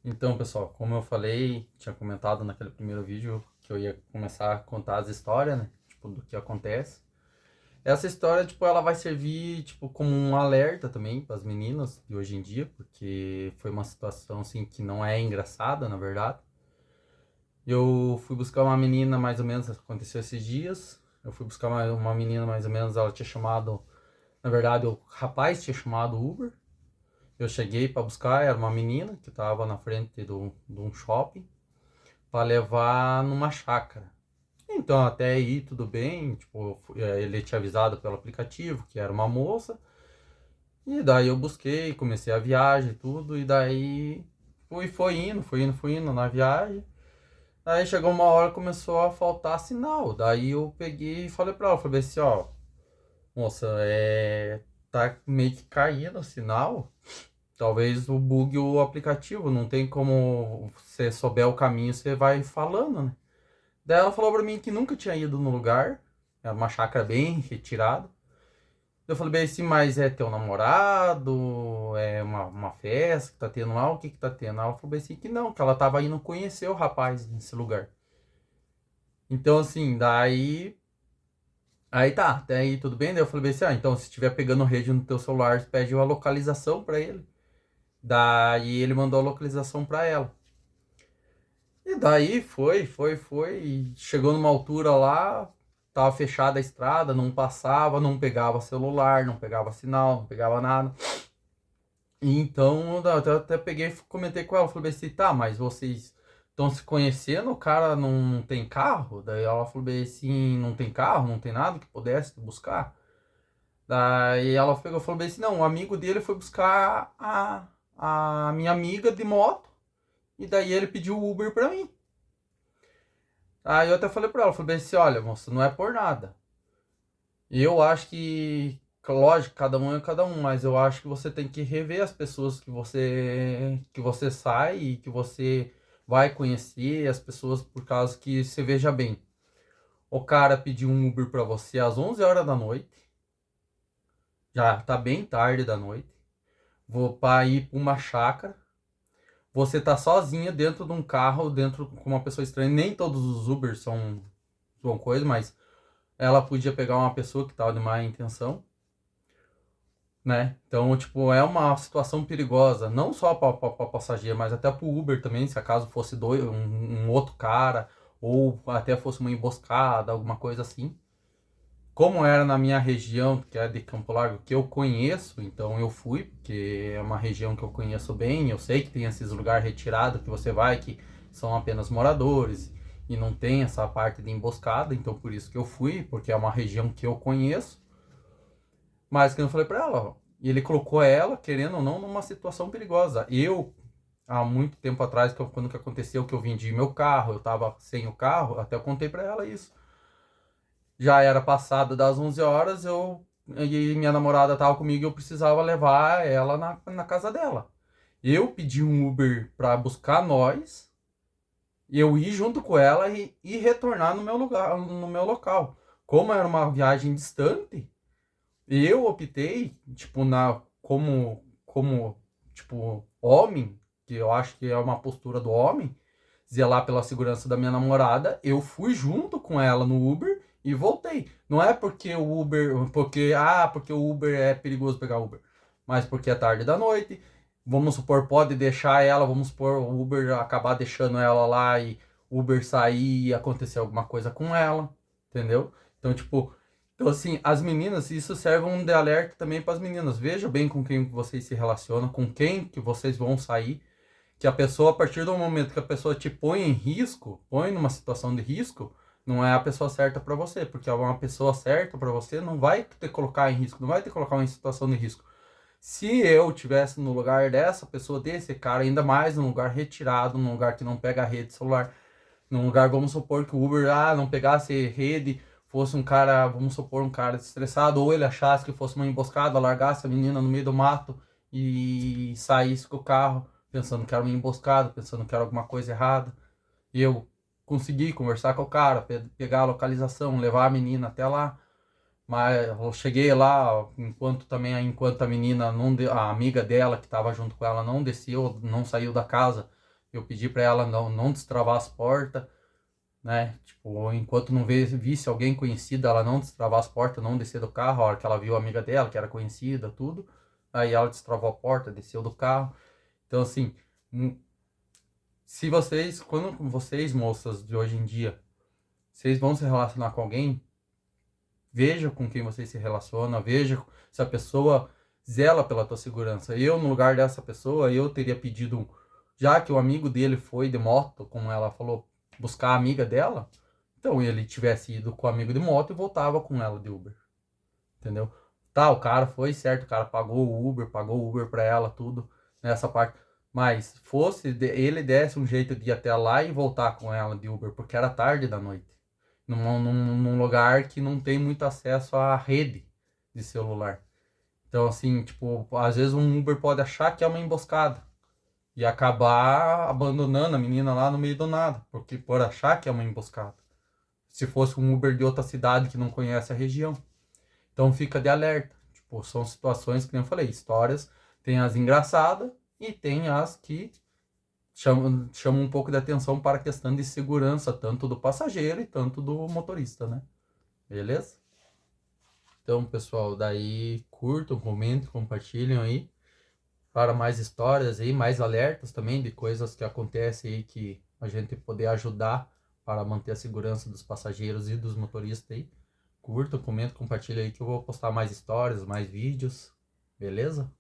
Então, pessoal, como eu falei, tinha comentado naquele primeiro vídeo que eu ia começar a contar as histórias, né? Tipo, do que acontece. Essa história, tipo, ela vai servir, tipo, como um alerta também para as meninas de hoje em dia, porque foi uma situação, assim, que não é engraçada, na verdade. Eu fui buscar uma menina, mais ou menos, aconteceu esses dias. Eu fui buscar uma menina, mais ou menos, ela tinha chamado, na verdade, o rapaz tinha chamado Uber. Eu cheguei para buscar, era uma menina que estava na frente de um shopping, para levar numa chácara. Então, até aí tudo bem, tipo, ele tinha avisado pelo aplicativo que era uma moça, e daí eu busquei, comecei a viagem e tudo, e daí fui indo na viagem. Aí chegou uma hora começou a faltar sinal. Daí eu peguei e falei pra ela, falei assim, ó, moça, tá meio que caindo o sinal. Talvez o bug o aplicativo, não tem como você souber o caminho, você vai falando, né? Daí ela falou pra mim que nunca tinha ido no lugar. Era uma chácara bem retirada. Eu falei bem assim, mas é teu namorado? É uma festa que tá tendo lá? O que que tá tendo? Ela falou bem assim que não, que ela tava indo conhecer o rapaz nesse lugar. Então, assim, daí. Aí tá, até aí tudo bem? Daí eu falei bem assim, então se estiver pegando rede no teu celular, pede uma localização pra ele. Daí ele mandou a localização pra ela. E daí foi. E chegou numa altura lá, tava fechada a estrada, não passava, não pegava celular, não pegava sinal, não pegava nada. E então eu até peguei e comentei com ela, falei assim, tá, mas vocês estão se conhecendo, o cara não tem carro? Daí ela falou bem assim, não tem carro, não tem nada que pudesse buscar. Daí ela pegou e falou bem assim, não, um amigo dele foi buscar a minha amiga de moto, e daí ele pediu o Uber pra mim. Aí eu até falei pra ela, falei assim, olha, moça, não é por nada. Eu acho que, lógico, cada um é cada um, mas eu acho que você tem que rever as pessoas que você sai e que você vai conhecer, as pessoas por causa que você veja bem. O cara pediu um Uber pra você às 11 horas da noite, já tá bem tarde da noite. Vou para ir pra uma chácara. Você tá sozinha dentro de um carro, dentro com uma pessoa estranha. Nem todos os Ubers são coisa, mas ela podia pegar uma pessoa que tava de má intenção, né? Então, tipo, é uma situação perigosa, não só para passageiro, mas até para o Uber também, se acaso fosse um outro cara, ou até fosse uma emboscada, alguma coisa assim. Como era na minha região, que é de Campo Largo, que eu conheço, então eu fui, porque é uma região que eu conheço bem, eu sei que tem esses lugares retirados que você vai, que são apenas moradores, e não tem essa parte de emboscada, então por isso que eu fui, porque é uma região que eu conheço. Mas que eu falei pra ela, ó, e ele colocou ela, querendo ou não, numa situação perigosa. Eu, há muito tempo atrás, quando que aconteceu que eu vendi meu carro, eu tava sem o carro, até eu contei pra ela isso. Já era passada das 11 horas, e minha namorada tava comigo e eu precisava levar ela na casa dela. Eu pedi um Uber pra buscar nós, eu ir junto com ela e retornar no meu lugar, no meu local. Como era uma viagem distante, eu optei, tipo, como, tipo, homem, que eu acho que é uma postura do homem, zelar pela segurança da minha namorada, eu fui junto com ela no Uber e voltei. Não é porque o Uber é perigoso pegar Uber, mas porque é tarde da noite. Vamos supor, pode deixar ela, vamos supor, o Uber acabar deixando ela lá e o Uber sair e acontecer alguma coisa com ela, entendeu? Então, tipo, então, assim, as meninas, isso serve um de alerta também para as meninas. Veja bem com quem vocês se relacionam, com quem que vocês vão sair, que a pessoa, a partir do momento que a pessoa te põe em risco, põe numa situação de risco, não é a pessoa certa para você, porque uma pessoa certa para você não vai te colocar em risco, não vai te colocar em situação de risco. Se eu tivesse no lugar dessa pessoa, desse cara, ainda mais num lugar retirado, num lugar que não pega a rede celular, num lugar, vamos supor que o Uber não pegasse rede, fosse um cara, vamos supor, um cara estressado, ou ele achasse que fosse uma emboscada, largasse a menina no meio do mato e saísse com o carro, pensando que era uma emboscada, pensando que era alguma coisa errada. E eu consegui conversar com o cara, pegar a localização, levar a menina até lá. Mas eu cheguei lá, enquanto a menina, a amiga dela que estava junto com ela, não desceu, não saiu da casa. eu pedi para ela não destravar as portas, né? Tipo, enquanto não visse alguém conhecido, ela não destravar as portas, não descer do carro. A hora que ela viu a amiga dela, que era conhecida, tudo, aí ela destravou a porta, desceu do carro. Então, assim, se vocês, quando vocês, moças de hoje em dia, vocês vão se relacionar com alguém, veja com quem você se relaciona, veja se a pessoa zela pela tua segurança. Eu, no lugar dessa pessoa, eu teria pedido, já que o amigo dele foi de moto, como ela falou, buscar a amiga dela, então ele tivesse ido com o amigo de moto e voltava com ela de Uber. Entendeu? Tá, o cara foi certo, o cara pagou o Uber pra ela, tudo, nessa parte. Mas fosse, ele desse um jeito de ir até lá e voltar com ela de Uber, porque era tarde da noite num lugar que não tem muito acesso à rede de celular. Então, assim, tipo, às vezes um Uber pode achar que é uma emboscada e acabar abandonando a menina lá no meio do nada, porque por achar que é uma emboscada. Se fosse um Uber de outra cidade que não conhece a região. Então fica de alerta. Tipo, são situações que nem eu falei, histórias, tem as engraçadas e tem as que chamam um pouco de atenção para a questão de segurança, tanto do passageiro e tanto do motorista, né? Beleza? Então, pessoal, daí curtam, comentem, compartilhem aí para mais histórias aí, mais alertas também de coisas que acontecem aí que a gente poder ajudar para manter a segurança dos passageiros e dos motoristas aí. Curta, comenta, compartilha aí que eu vou postar mais histórias, mais vídeos. Beleza?